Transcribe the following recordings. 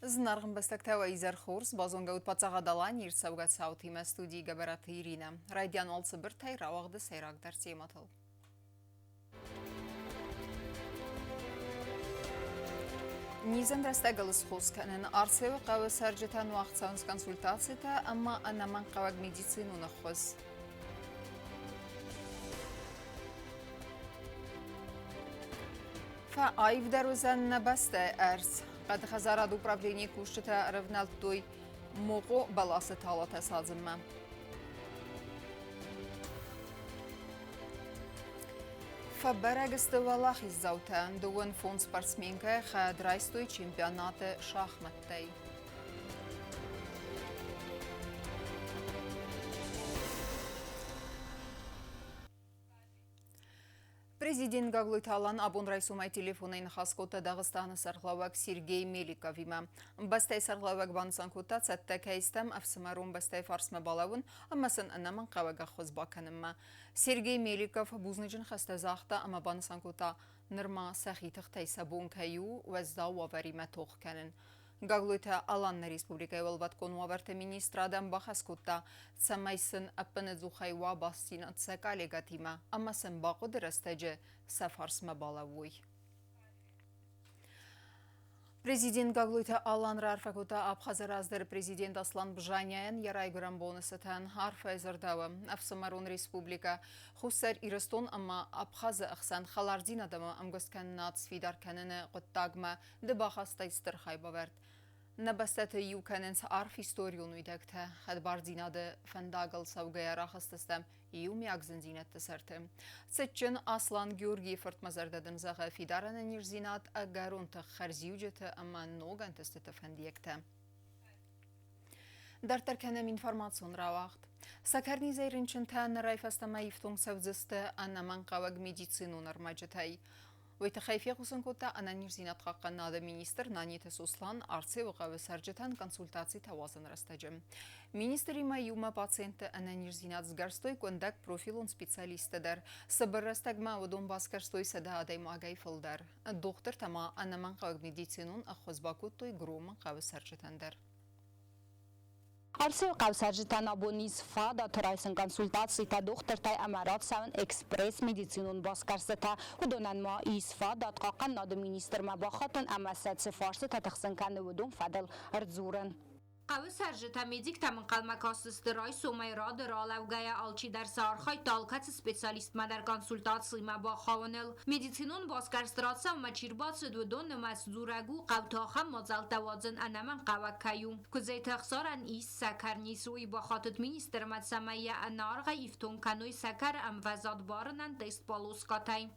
Знаргын бастактава изархурс, базонга утпацағадалан ерсауға саутима студии габараты Ирина. Радиан олсы бір тай рауағды сайрағдар сематыл. Низен растагылыс хусканын арсевы қавы саржетан уақытсауынс консультацията, амма анаман қаваг медицину нахуз. فعايف دروزن نبسته ارز قد خزارد управление кушта равналтуй موقع баласы талата сазымма. فبرگست والله الزوتان دون فون سپارسمنکه خدرایستوی چمپیونات شахматтай. Президент Гаглуйталан абун райсумай телефонын хаскота Дагыстаны сарглавак Сергей Меликовима. Бастай сарглавак бансан кута цатта кайстам афсамарун бастай фарсма балавун, аммасын анаман қавага хозбаканымма. Сергей Меликов бузныжын хастазахта ама бансан кута нырма сахитых тайсабун каю вазда ваварима тоқканын. Гаглуйта Аланна Республика Евалбат конуаварта министрадан бахаскутта самайсын аппаны зухайва бастина цекалегатима, амасын бақы дырастаджы сафарсма балавуй. Президент Гаглуйта Алан Рарфакута Абхазараздыр президент Аслан Бжаняян ярайгырам бонусатан Арфайзардава Афсамарун Республика Хусар Ирастон ама Абхаза Ахсан Халардин адама амгосканнат свидар канene qottagma дебахастайстыр хайбаверт. Набастаты юканенс арф историю нуйдагта хадбардинады фандагал саугая рахастастам иуми агзензинетті сәрті. Сәтчін Аслан Георгиев артмазардадын заға фидараны нирзинат агарунты харзиуджеті ама ногантыстыты фандиекті. Дартарканем информацион равахт. Сакарни зайринчынтан райфастама ифтун савзысты анаман қаваг медицину нормаджетай. ويتخيفي خصن كوتا أنا نيرزينات قاقنا دا министр نانيت سوسلان أرسي وقاوة سرجتان консультации توازن رستجم. Министри маюма пациенты أنا نيرزينات زغرستوي كوندك профилон специалисты дар. Сабыр растагма ودون баскарстوي сада адай муагай фылдар. Доктор тама أنا من قاوة медицинун أخوزباكوتوي грома قاوة سرجتان дар. Арсеу қавсаржитан абониз фада тұрайсын консультацията доқтыртай амарат сауын экспресс медицинун басқарсыта худонан ма из фада атқақан нады министр ма бақатын амасат сифарсы татықсын кәні өдің фадыл ырдзурын. قوی سرجتا медик тамын қалмакасысты рай сомай рады ралавгая алчи дар сархай талкат специалист ма дар консультации ма ба хаванел медицинун баскарстратса ма чирбат дудон масдурагу қавтахам мазалтавазын анаман қавакаю кузей тахсаран ис сакарни суи ба хатут министр ма самая анарга ифтун каной сакар ам вазад барнан тест полускатай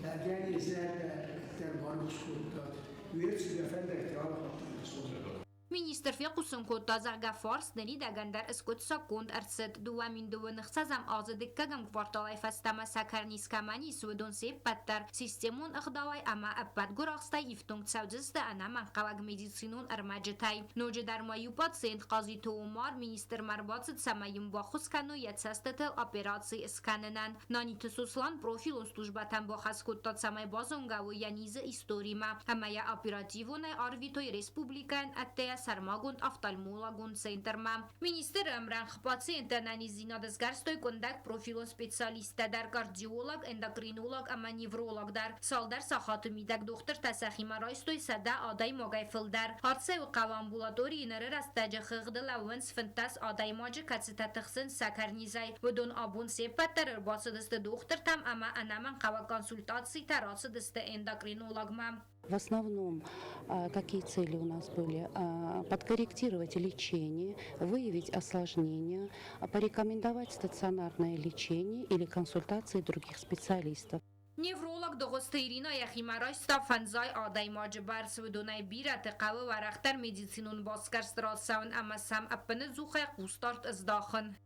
Легени зерде тербанус куртат. Уирци дефендер тиала хатан. Министр фиқусын кота зарга фарс нери дагандер искут сакунд арсет дуамин дувынықсазам азыдыккагам кварталай фастама сакарнис камани суэдон сеп паттар системун ықдавай ама аппат гурақстай ифтунг цаудзызды анаман қаваг медицинун армаджитай. Ноджи дар маю пациент қази тоумар министр марбацыд самайым бахус кану ятсастытыл операции исканынан. Наниты суслан профилун службатан бахас коттат самай базонгаву янизы историма. Ама я оперативунай арвитой республикан аттея сармагунд офтальмологунд центрма. Министр амранх пациента нанизина дазгарстой кондак профилон специалиста дар кардиолог, эндокринолог ама невролог дар. Салдар сахату мидак доктор тасахима райстой сада адай могай филдар. Хартсе у амбулатории нары растаджа хыгдыла вынс фантас адай маджи кацита тахсын сакарнизай. Выдон абун сепаттар ирбасыдысты доктор там ама анаман кава консультации тарасыдысты эндокринологма. В основном, какие цели у нас были? Подкорректировать лечение, выявить осложнения, порекомендовать стационарное лечение или консультации других специалистов. Невролог догосты Ирина Яхимарайста фанзай адай маджбар сведонай бират қавы варахтар медицинун баскарстрасаун ама сам аппаны зухай қустарт издахын.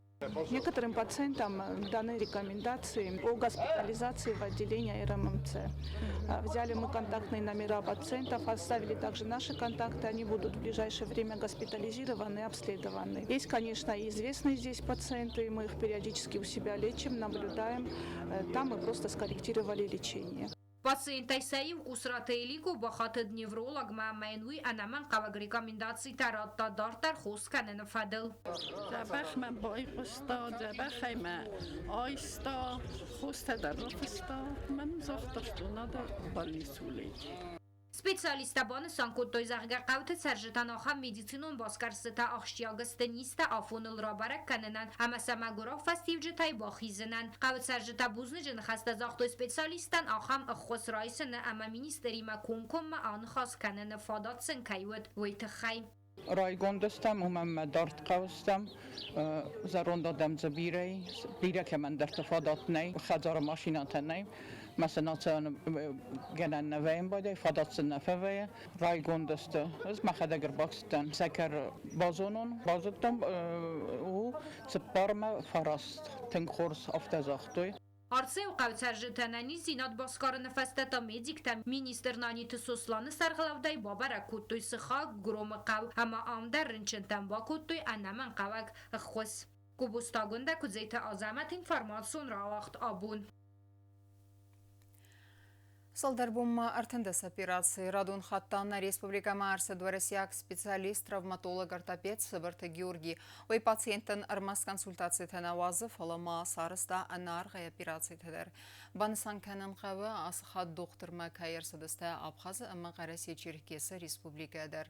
Некоторым пациентам даны рекомендации о госпитализации в отделение РММЦ. Взяли мы контактные номера пациентов, оставили также наши контакты, они будут в ближайшее время госпитализированы и обследованы. Есть, конечно, и известные здесь пациенты, мы их периодически у себя лечим, наблюдаем. Там мы просто скорректировали лечение. Пациентай саим усратейлику бахатед невролог мамайнуи анаман каваг рекомендации таратта дартар хусканен фадл. Забах мен бой قستا забах мен آیستا خوسته در رفستا من زختشتونه در بالیسولی. Специалистабаны санкуттой заргақауты сәржітан аха медицинон баскарсыта ахшияғысты нисті афоныл рабарак канынан амасамагуров фастивжітай бахизынан. Қауыт сәржіта бузны жын хаста зақтой специалистан ахам ұққос райсыны ама министерима кумкомма аны хас кананы фадатсын кайвыд войты хай. رایگاندستم من دارت قوستم زرون دادم زبیره بیره که من در تفادات نی خزار ماشینات نی مثلا تن گنن نویم باید فادات سنفه رایگاندست از مخدگر باکستن سکر بازونون بازدم و سپارم فراست تنخورس افتزاختوی Арцев қауцаржытанани зинат басқарыны фастата медикта министернани тысосланы сарғылавдай бабара куттой сыха громы қау, ама амдар рынчынтан ба куттой анаман қавак ұққыз. Кубустагында күзейті азамат информацион рауақт абун. Салдарбумма артендес операции Радун Хаттанна Республика Марса дворосяк специалист, травматолог, ортопед Сыбырты Георгий. Ой пациенттен армас консультации тәнавазы фалама сарыста анарғай операции тәдір. Банысан кәнін қавы асыхат доктор Макайыр сыдысты Абхазы әмі Қараси Черкесі Республика әдір.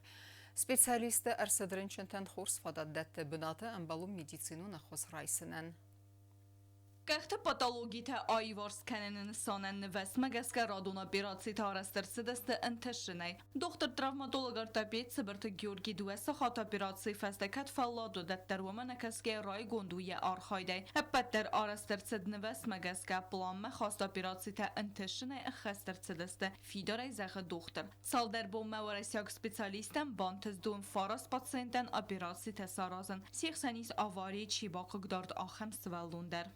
Специалисты әрсідріншінтен хорс фадат дәтті бұнаты әмбалу медицину нахос райсынын. Кахта патологита айварс каненен санен невест магаска радун операции тарастырсыдасты энтешинай. Доктор травматолог ортопед Сыбырты Георгий дуэса хат операции фастакат фалладу даттар ваманакаске рай гондуя архайдай. Эппаттер арастырсыд невест магаска планма хаст операции та энтешинай эхастырсыдасты. Фидарай захы доктор. Салдар бомма варасяк специалистам бантыз дун фарас пациентен операции та саразан. Сехсанис аварии чибакык дард ахам свалундер.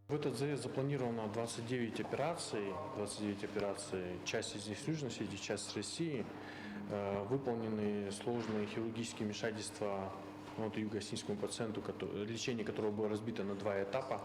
В этот заезд запланировано 29 операций, часть из них в Южной Осетии, часть в России. Выполнены сложные хирургические вмешательства юго-осетинскому пациенту, лечение которого было разбито на 2 этапа.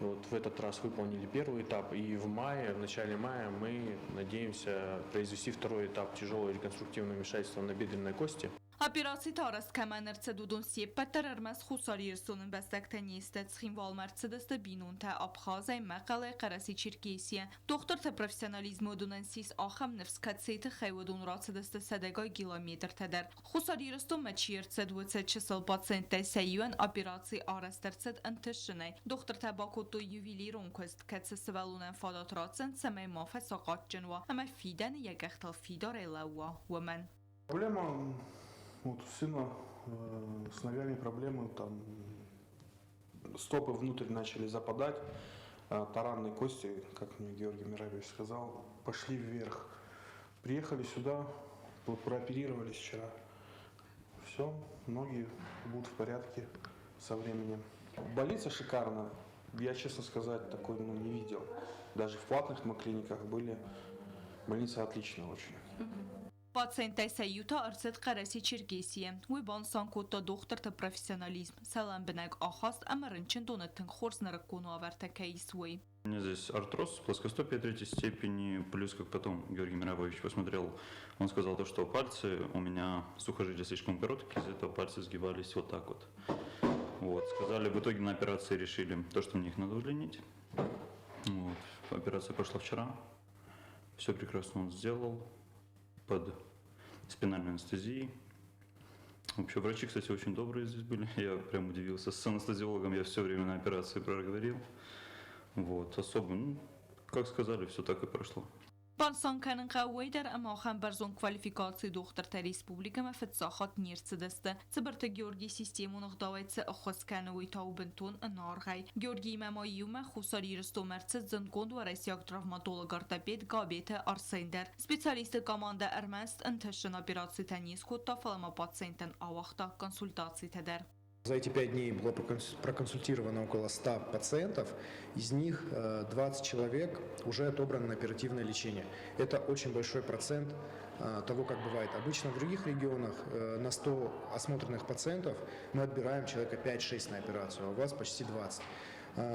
Вот в этот раз выполнили первый этап, и в начале мая мы надеемся произвести второй этап тяжелого реконструктивного вмешательства на бедренной кости. Операции тараст каманерце дудун сеппаттер армаз хусарирсунун бастактанистет схимвал мерцедесте бинунта Абхазай мақалай Қараси Черкесия. Доктор та профессионализму дунан сис ахам невскатсейты хайвадун рацедесте садегай километр тедер. Хусарирстун мачирцед вуцед чисел пациенте сайюан операции арастерцед антешинай. Доктор та бакуту ювелирун кост катсе свалунан фадат рацен самай мафа сақат джанва. Ама фидан ягахтал фидар элауа вамен. Проблема вот у сына с ногами проблемы, там стопы внутрь начали западать, таранные кости, как мне Георгий Мирович сказал, пошли вверх. Приехали сюда, прооперировались вчера. Все, ноги будут в порядке со временем. Больница шикарно. Я, честно сказать, такой не видел. Даже в платных клиниках были. Больница отличная очень. Пациентай саюта арцет Қараси Черкесия. Уйбан санкута доктор та профессионализм. Салам бинаг ахаст, амарынчен донаттен хорс наракуну аверта кейсуй. У меня здесь артроз, плоскостопие 3-й степени, плюс как потом Георгий Мирович посмотрел, он сказал то, что пальцы у меня сухожилия слишком короткие, из-за этого пальцы сгибались вот так вот. Вот, сказали, в итоге на операции решили то, что мне их надо удлинить. Вот, операция прошла вчера, все прекрасно он сделал. Под спинальной анестезией. Вообще врачи, кстати, очень добрые здесь были. Я прям удивился. С анестезиологом я все время на операции проговорил. Вот, особо, как сказали, все так и прошло. Пансан канын қауай дар амахан барзон квалификации доктор та республика мафет сахат нирцедесте. Цыбырты Георгий системун ұғдавайцы ұқыз кәнуй таубынтун нарғай. Георгий мамайюма хусари рысту мерцед зынгонд ва райсяк травматолог ортопед габеті арсайндар. Специалисты команда әрмәст інтішін операции тәнес kodta falama пациентен авақта консультации тәдер. За эти 5 дней было проконсультировано около 100 пациентов, из них 20 человек уже отобраны на оперативное лечение. Это очень большой процент того, как бывает обычно в других регионах. На 100 осмотренных пациентов мы отбираем человека 5-6 на операцию, а у вас почти 20.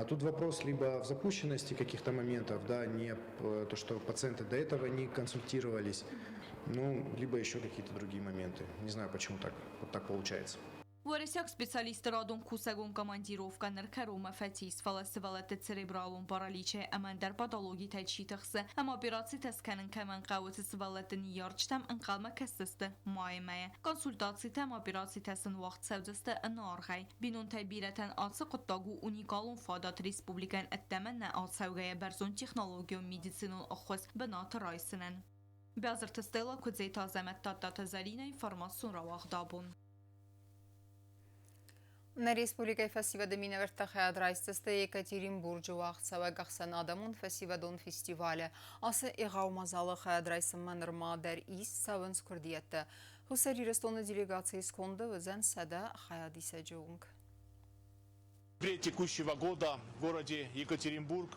Тут вопрос либо в запущенности каких-то моментов, да, не то, что пациенты до этого не консультировались, ну, либо еще какие-то другие моменты. Не знаю, почему вот так получается. Варисяк специалисты радон кусагон командировка неркарума фатис фаласывалаты церебралун параличе амандар патологии тайчитахсы, ам операции тасканын каман қауыты сывалатын ярчтам анқалма кастысты маймая. Консультации там операции тасын вақт савдысты анарғай. Бинун табиратан атсы құттагу уникалун фадат республикан әттәмәнна атсаугая барзон технологию медицинун охваз бинаты райсынын. Бязыр тыстыла күдзей тазамет таттата залина информацион равағдабун. На республикай фестивада минавертаха адрайстысты Екатеринбурджу вақытсава ғақсан адамын фестивадон фестивалі. Асы иғаумазалы адрайсы манырма дар ис савын скурдиетті. Хусари рестоны делегации сконды візен сада хаядиса джоунг. В апреле текущего года в городе Екатеринбург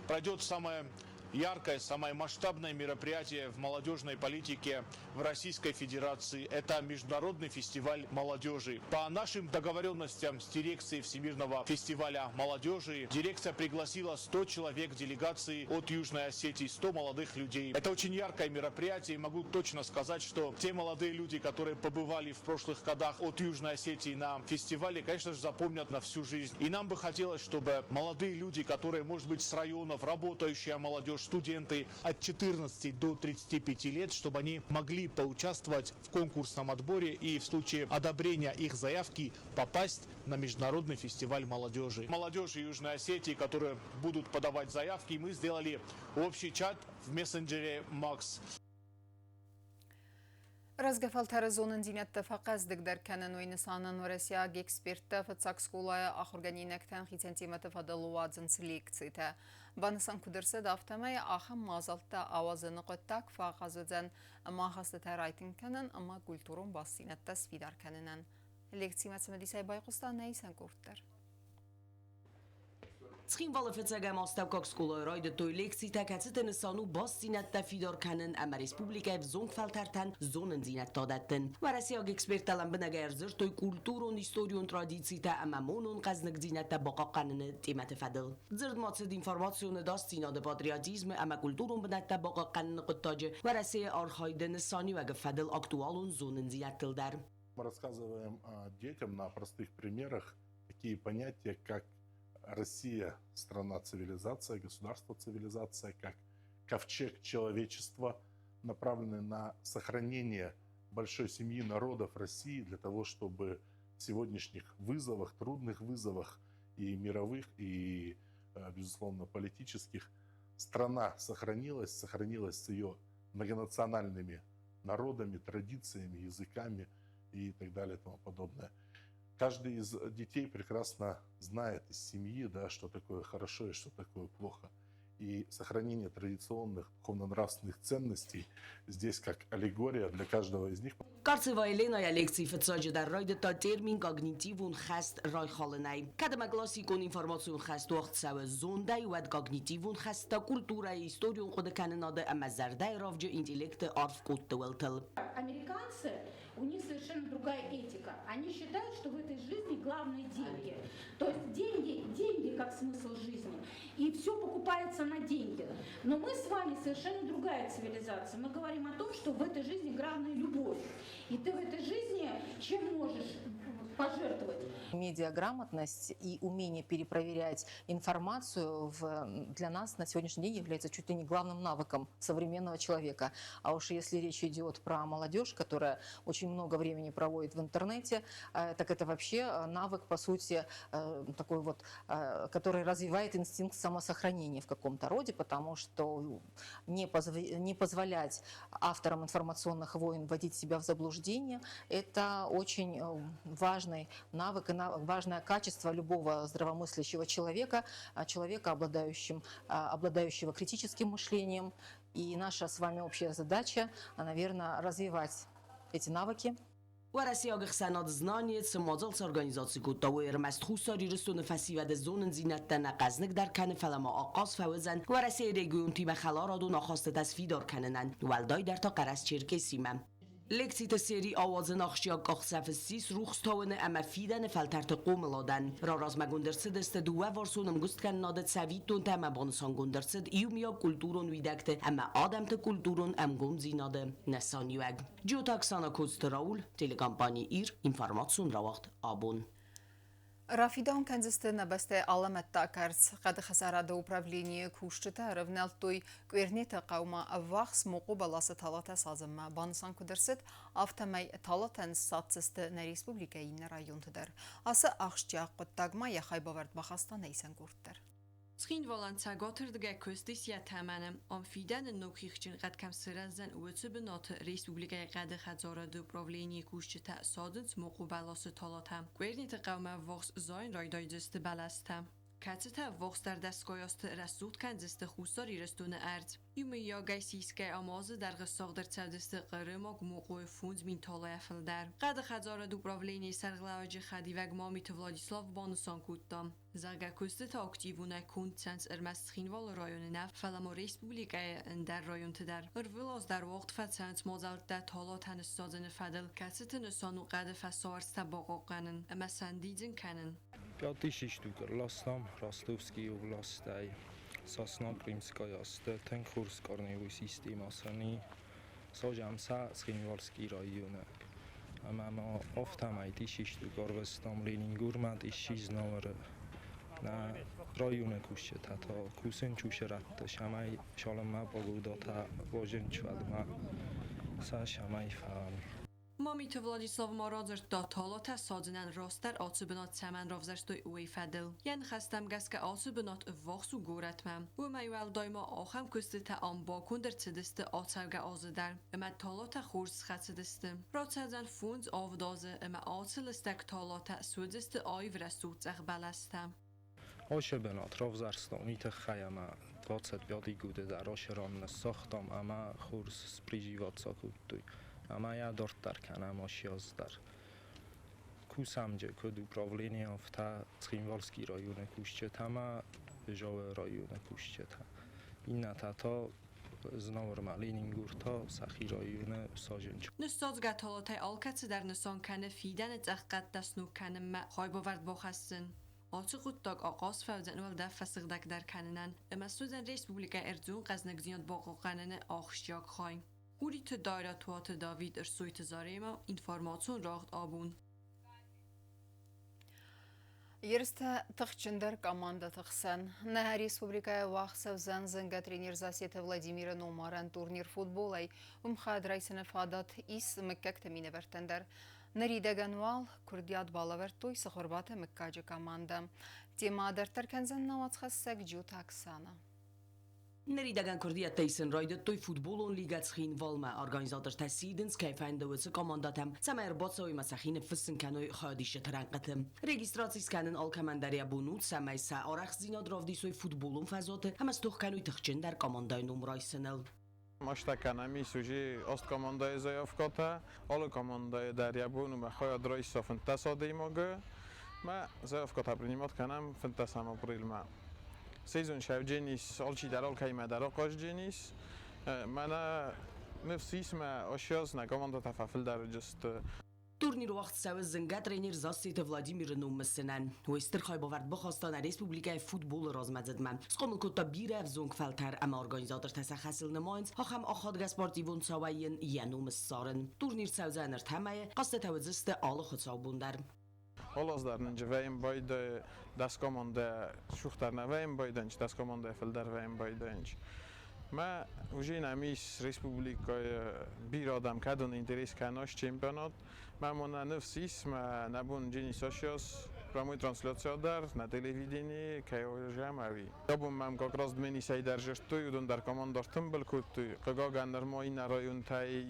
пройдет самое яркое, самое масштабное мероприятие в молодежной политике в Российской Федерации. Это Международный фестиваль молодежи. По нашим договоренностям с дирекцией Всемирного фестиваля молодежи, дирекция пригласила 100 человек делегации от Южной Осетии, 100 молодых людей. Это очень яркое мероприятие, и могу точно сказать, что те молодые люди, которые побывали в прошлых годах от Южной Осетии на фестивале, конечно же, запомнят на всю жизнь. И нам бы хотелось, чтобы молодые люди, которые, может быть, с районов, работающая молодежь, студенты от 14 до 35 лет, чтобы они могли поучаствовать в конкурсном отборе и в случае одобрения их заявки попасть на Международный фестиваль молодежи. Молодежи Южной Осетии, которые будут подавать заявки, мы сделали общий чат в мессенджере Макс. Разгафалтар зонын динетті фақаздық дәркәнін ойнысанын Россияг эксперті фатсак скулая ахурганинектен хитентиметі фадалуадзын селекцияты. Банысан күдірсі дафтамай ахым мазалты авазыны қоттак фақазыден мағасы тәрайтын кәнін ама культурун бассинетті свидар кәнінен. Лекциямәтсі мәдисай байқұста нәйсен көрттір. Цхинвалы фецага маставкак скулой райда той лекции такацитен сану бас зинетта фидор канен ама республика в зонгфалтартан зонен зинетта даттен. Ва Россияг эксперталан бинага эрзир той культурон, историон, традицията ама монон қазнық зинетта бақа канene тематы фадыл. Зирд мацид информацион даст зинады патриотизм ама культурон бинетта бақа канene қыттажы ва Россия архайден сани вага фадыл актуалон зонен зинеттилдар. Мы рассказываем детям на простых примерах такие понятия, как Россия – страна-цивилизация, государство-цивилизация, как ковчег человечества, направленный на сохранение большой семьи народов России для того, чтобы в сегодняшних вызовах, трудных вызовах и мировых, и, безусловно, политических, страна сохранилась с ее многонациональными народами, традициями, языками и так далее и тому подобное. Каждый из детей прекрасно знает из семьи, да, что такое хорошо и что такое плохо. И сохранение традиционных духовно-нравственных ценностей здесь как аллегория для каждого из них. Карцева Елена я лекции фецаджи дар райда та термин когнитивун хаст рай халынай. Кадама классикон информацион хаст вақт сава зондай вад когнитивун хаста культура и историон хода каненада ама зардай равджа интеллекта арф котта велтел. Американцы, у них совершенно другая этика. Они считают, что в этой жизни главное деньги. То есть деньги как смысл жизни. И все покупается на деньги. Но мы с вами совершенно другая цивилизация. Мы говорим о том, что в этой жизни главная любовь. И ты в этой жизни чем можешь пожертвовать? Медиаграмотность и умение перепроверять информацию для нас на сегодняшний день является чуть ли не главным навыком современного человека. А уж если речь идет про молодежь, которая очень много времени проводит в интернете, так это вообще навык, по сути, такой вот, который развивает инстинкт самосохранения в каком-то роде, потому что не позволять авторам информационных войн вводить себя в заблуждение – это очень важный навык и важное качество любого здравомыслящего человека, обладающего критическим мышлением. И наша с вами общая задача, наверное, развивать эти навыки ورسیاگ خسنات زنانیت سمازال سارگانیزاتسی کود تاویر مست خوصاری رستون فسیود زونن زینت تن قزنک در کن فلما آقاس فوزن ورسی ریگیون تیم خلارادو نخواست تصفیدار کننن والدای در تا قرس چرکه سیمم لکسیت سری آواز ناخشیاگ قاخصف سیس روخستاون اما فیدن فلترت قوم لادن را رازم گندرسد است دوه وارسونم گست کن نادت سوید تون تا اما بانسان گندرسد ایومیا کلتورون ویدکت اما آدم تا کلتورون امگون زیناده نسانیوگ جو تاکسانا کوست راول تلکامپانی ایر انفارماتسون را وقت آبون Рафидан канзисты набасты аламатта карс қады хасарады управление кушчыта равналтуй квернета қаума вахс муқу баласы талата сазымма банысан кудырсыт автомай талатан сатсысты на республика инна районтыдар. Асы ақшча құттагма яхай бавард бахастан айсан көрттір. Схин волонцаготер дге көстис я таманам он фидан нокихчин қад кам сыразан уцу бинат республика қады хазарады управление кушчыта садынс муқу баласы талата квернета қаума вахс زاین رایدای جست بلستم. کاتتا وقت در دستگاهست رسود کن جست خوستاری رستون ارد. یومی یا گیسیس که آماز در قصاق در تودست قرماگ موقع فوند مین تالای افل در. قد خزار دو براولینی سرغلاج خدی و گمامیت ولادیسلاو بانسان کودتام. زرگا کست تا اکتیبونه کنتنس ارمستخین وال رایون نف فلما ریسپوبلیکای در رایون تدر. ارولاز در وقت فتسانت مازال در تالا تنستازن فدل کاتتا نسانو قد فسارست باقا قنن اما سندیدن کنن. 5000 штук ластам Ростовский областай Сосна Крымская аста ten kurs корневой системы асани сожамса Схинвальский район ама офтам 5000 штук Орвестам Ленингурмад ишиз номер на районе кушче тата кусен чушерат шамай шалма богудата вожен чвадма са шамай фам مامیت ولادیسلاو مارادر دا تالات سازنن راستر آتو بنات سمن رافزرستوی اوی فدل ین خستم گس که آتو بنات واخسو گورتمم و میوال دایما آخم کست تا آن باکون در تدست آتوگه آزدر اما تالات خورس خدستم را تدن فوند آودازه اما آتل استک تالات سودست آی ورستوت اقبلستم آشه بنات رافزرستانی تخیمه 25 گوده در آشران ساختم اما خورس سپریجیوات ساکوتوی اما я дортар канам ошиоздар кусамҷе куд управление афта Схинвальский районе кушчетама жаве районе кушчета инна тата знаврма Ленингурта сахи районе саженч نستاز گتالاتای آلکت در نسان کنه فیدن تحقیقات دستنو کنه ما خواهی باورد بخستن آتو قطاق آقاس فوزن و دف فسقدک در کننن اما سوزن ریسپوبلیکا اردون قزنک زیاد باقا قنن آخشیاک خواهیم اوریت دایره توات داوید ارسویت زاریما انفارماتون راخت آبون. Ерсті тұқчындар команда тұқсан. На республикая вақсав зан-зынға тренер засеті Владимира Номаран турнир футболай умхад райсыны фадат ис мүккәк тәміне вәртіндар. Наридаган вал күрдият бала вәртуй сықырбаты мүккәжі команда. Тема адартар кәнзан науатқассак джу таксана. Neridagan Kurdiat Tyson Raidet той футболон лигат схин валма организатор тасиденс кайфанда وڅ командатам самер боцоy масахин фсин каноy خادیش ترنقتم رجیستراتیس کنن آل کماندریا بونوت سمای سا آرخ زینا دراودی سوی فوتبولون فزاته هم از توخ کنوی تخچن در کماندای نمرای سنل ماشتا کنمی سوژی است کماندای زیافکاته آل کماندای دریا بونو بخوای درای صافن تصادی مگه ما زیافکاته برنیمات کنم فنتسام اپریل ما سیزون شب جنیس آلچی در آل کای مدار آقاش جنیس من نفس اسم آشیاز نکامانده تفاعل در جست تورنیر وقت سوز زنگه ترینیر زاستیت ولادیمیر نومسنن و استرخای باورد بخواستان ریسپوبلیکای فوتبول رازمزد من سخمل کتا بیر افزونگ فلتر اما ارگانیزاتر تسخصل نماینز آخم آخاد گسپارتیوون ساوین یا نومس سارن تورنیر سوزانر تمایه قصد توزست آل خود ساوبوندر Alles daar ninja weim beide das komande schuchter na weim beide das komande felder weim beide ما وجينا ميس ريسبوبليكا بير آدم كادون انتريس كاناش چمپيونات ما منا نفس اسم نبون جيني سوشيوس پراموی ترانسلیتسیا در na televidení که جمعی. یابم من که راست منی سیدر جشتوی ودن در کماندار تنبل کتوی که گاگندر ما این رایون تای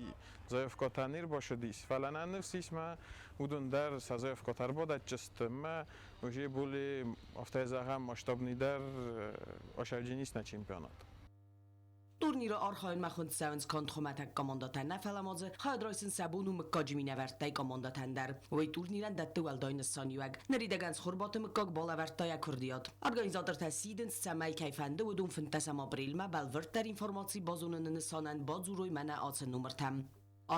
زایف کاتنیر باشه دیس. فلان نفس اسم ودن در سازایف کاتر بود جست ما وجی بولی افتاد زخم مشتاب نیدر آشرجینیس نه چمپیونات. Турнիրը արխայուն մախնդսայոնց կոնտրոմատակ կոմանդատան նավալամոձը խայդրոյսն սաբուն ու մկաջիմի նավարտայ կոմանդատան դար։ Ոյ турնիրան դատտուալ դոյնս սանյուակ։ Նրիդագանց խորբոտը մկոկ բոլավարտայա քրդիոտ։ Organizator թասիդն սամայ կայֆանդը ու դում ֆնտասամ ապրիլմա բալվրտար ինֆորմացի բազունն նսանան բազուրոյ mənə ացը նումրտամ։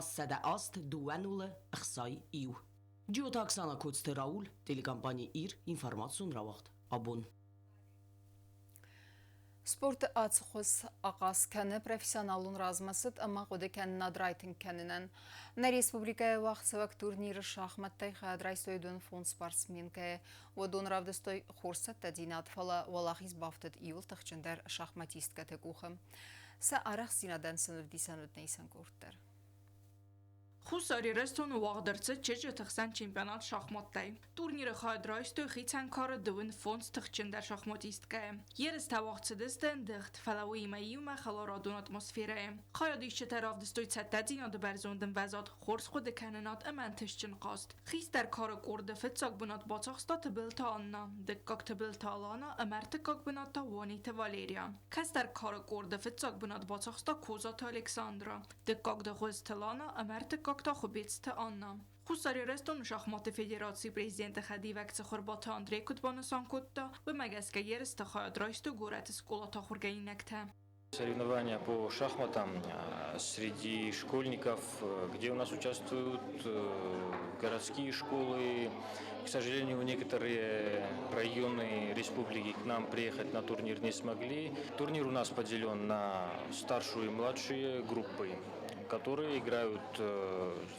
Ասսədə ast duanulă xsay iu. Ջիոտ Աքսանա Ռաուլ, տելեկամպանի իր ինֆորմացիոն ռավախտ աբուն։ Sport açıqız ağaz kəni profesionalun razmasıd amma qoda kənina draytin kəninən. Na Respublikaya vaxtsavak turniri şahmatday xadraystoydun fond sportsmenkaya vodun ravdastoy xursat tadinat fala valaxiz baftad iul taxçındar şahmatistka teguxım. Sa araq sinadan sınıf disanut neysan qortlar. Խուսարի ռեստոնը վաղդրծը չեջը թխսան չեմպիոնատ շախմատտայ։ Տուրնիրը խայդրայստը խիցան կարը դվին ֆոնց թխչնդար շախմատիստկա է։ Երս տավաղցդստը ընդղտ ֆալավուի մայիմը խալորադուն ատմոսֆերա է։ Խայադիշ չտարավ դստոյ ցատադին ադբերզոնդն վազատ խորս խոդը կանանատ əmən թշչն qast։ Խիստər կարը կորդը ֆեցակ բնատ բացախստա տբիլտա աննա, դկկակ տբիլտա ալana əmər տկակ բնատա վանիտը Վալերիա։ Քաստər կարը կորդը ֆեցակ բնատ բացախստա Կոզատ Ալեքսանդրա, դկկակ դղոզ տլana əmər տկակ Քոբիցը Աննա։ Խուսարի ռեստոն շախմատի ֆեդերացիի պրեզիդենտը խադիվակցը խորբաթը Անդրեյ Կուտբանասան կոտտա, բմագասկա երստը խայադրայստը գորատը սկոլата խուրգայինակთა։ Соревнования по шахматам среди школьников, где у нас участвуют городские школы. К сожалению, некоторые районы республики к нам приехать на турнир не смогли. Турнир у нас поделен на старшие и младшие группы, которые играют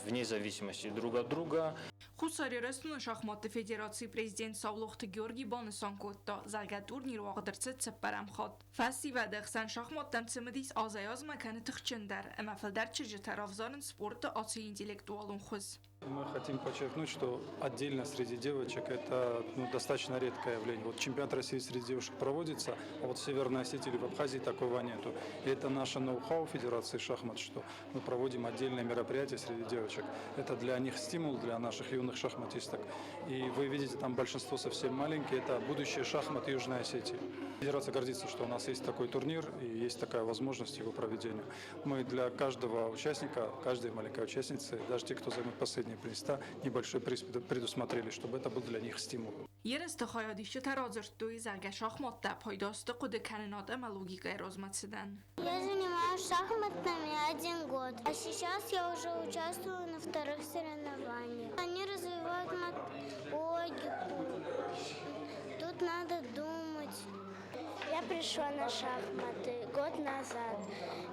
вне зависимости друг от друга. Խուսարի ռեստորան շախմատի ֆեդերացիի պրեզիդենտ Սավլոխտը Գյորգի Բանասան կոտտա զարգա տուրնիր վաղդրծը ծպարամ խոտ։ Ֆասիվա դեղսան շախմատտամ ծմդիս ազայոզ մականը թխչնդար, əməfəldər չջտարավզարն սպորտը ացի ինտելեկտուալուն խոզ։ Мы хотим подчеркнуть, что отдельно среди девочек это достаточно редкое явление. Вот чемпионат России среди девушек проводится, а вот в Северной Осетии или в Абхазии такого нету. И это наше ноу-хау Федерации шахмат, что мы проводим отдельные мероприятия среди девочек. Это для них стимул, для наших юных шахматисток. И вы видите, там большинство совсем маленькие, это будущее шахмат Южной Осетии. Федерация гордится, что у нас есть такой турнир и есть такая возможность его проведения. Мы для каждого участника, каждой маленькой участницы, даже те, кто займет последние места, небольшой приз предусмотрели, чтобы это был для них стимул. Երստը խայադիշը տարածրտույ զարգա շախմատտա փայդոստը կուդը կանենատ əməlogիկայ розмացիդան։ Я занимаюсь шахматами 1 год, а сейчас я уже участвую на вторых соревнованиях. Они развивают логику, тут надо думать. Я пришла на шахматы год назад.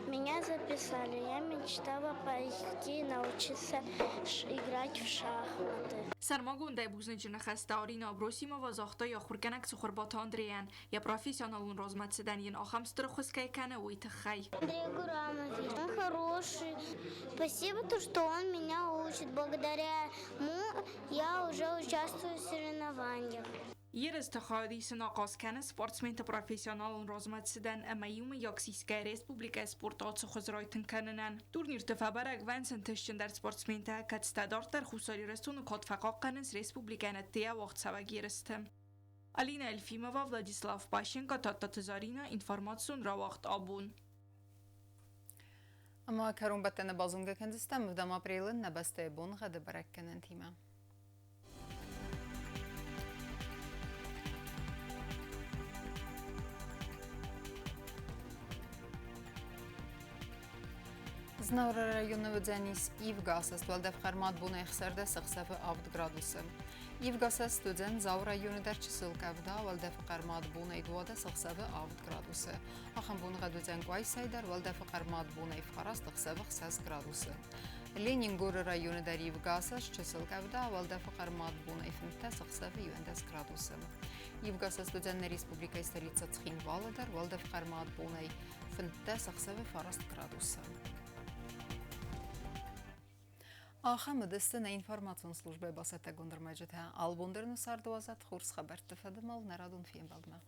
Меня записали. Я мечтала пойти научиться играть в шахматы. Սարմագոնդայ բուզնջնը խստարին աբրոսիմով զախտա я խուրկանակ սխորբատ Անդреян. Я профессионалун розмацедан ен ахамстыр хускайкана уйтхай. Андрей Гурамович, он хороший. Спасибо, что он меня учит. Благодаря ему я уже участвую в соревнованиях. Երստը խայդիսն աղազ կանը սպորտսմենտը պրոֆեսիոնալն rozmացիդան əməyումը Yaksiyskaya Respublika սպորտացը խոզրայթն կաննան։ Տուրնիր տվաբարակ վանցն թշչնդար սպորտսմենտը կատստադարտար խուսարի ռեստոնը կոտվակաղ կաննս Respublikայնը տեա վաղցավակ երստը։ Alina Elfimova, Vladislav Pashenko, Tatatazarina, ինֆորմացիոն ռավախտ աբուն։ Ama karun battene bazunga kendistem vdam aprilin nebeste bun gade barakkenen tima. Znavra rayonu vdzanis Ivgasa stvaldev kharmat buna ixsarda 6 gradusy. Ivgasa studzen Zaur rayonu dar Chisilkavda valdev kharmat buna idvada 6 gradusy. Axan buna gadudzen Qaysaydar valdev kharmat buna ifqaras 6 gradusy. Leningor rayonu dar Ivgasa Chisilkavda valdev kharmat buna ifmta 6 gradusy. Ivgasa studzen Respublika stolica Tskhinvala dar valdev kharmat buna ifmta 6 gradusy. Ахам дыстына информацион службы басата гондырмайжыта албондырны сардуазат хурс хабар тыфадымал нарадун фиен балдма.